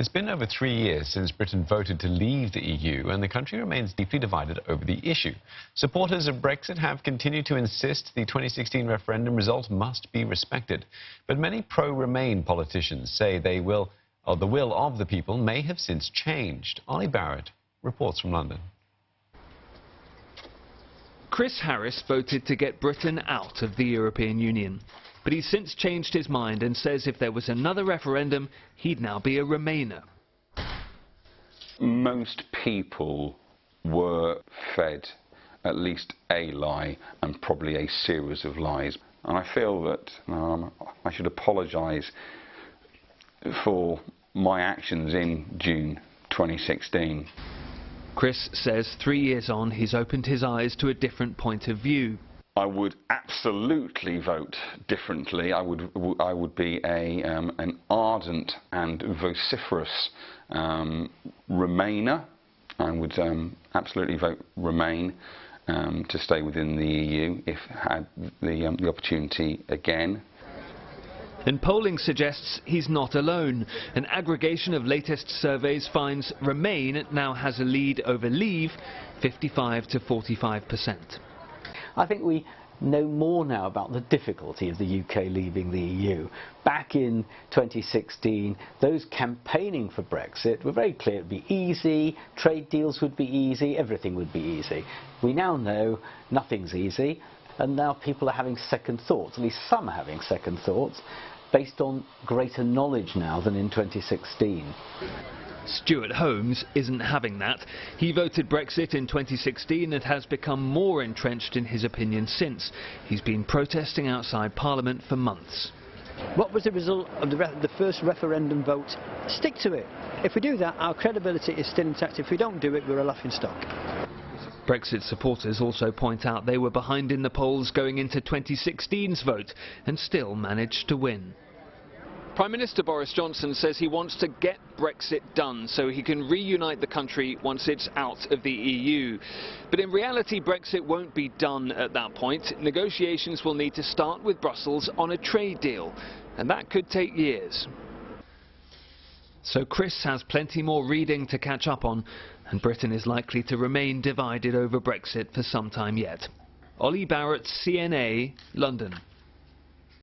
It's been over 3 years since Britain voted to leave the EU, and the country remains deeply divided over the issue. Supporters of Brexit have continued to insist the 2016 referendum result must be respected. But many pro-Remain politicians say the will of the people may have since changed. Ollie Barrett reports from London. Chris Harris voted to get Britain out of the European Union. But he's since changed his mind and says if there was another referendum, he'd now be a Remainer. Most people were fed at least a lie and probably a series of lies. And I feel that I should apologise for my actions in June 2016. Chris says 3 years on, he's opened his eyes to a different point of view. I would absolutely vote differently. I would be an ardent and vociferous Remainer. I would absolutely vote Remain to stay within the EU if had the opportunity again. And polling suggests he's not alone. An aggregation of latest surveys finds Remain now has a lead over Leave, 55 to 45%. I think we know more now about the difficulty of the UK leaving the EU. Back in 2016, those campaigning for Brexit were very clear it would be easy, trade deals would be easy, everything would be easy. We now know nothing's easy, and now people are having second thoughts, at least some are having second thoughts, based on greater knowledge now than in 2016. Stuart Holmes isn't having that. He voted Brexit in 2016 and has become more entrenched in his opinion since. He's been protesting outside Parliament for months. What was the result of the first referendum vote? Stick to it. If we do that, our credibility is still intact. If we don't do it, we're a laughing stock. Brexit supporters also point out they were behind in the polls going into 2016's vote and still managed to win. Prime Minister Boris Johnson says he wants to get Brexit done so he can reunite the country once it's out of the EU. But in reality, Brexit won't be done at that point. Negotiations will need to start with Brussels on a trade deal, and that could take years. So Chris has plenty more reading to catch up on, and Britain is likely to remain divided over Brexit for some time yet. Ollie Barrett, CNA, London.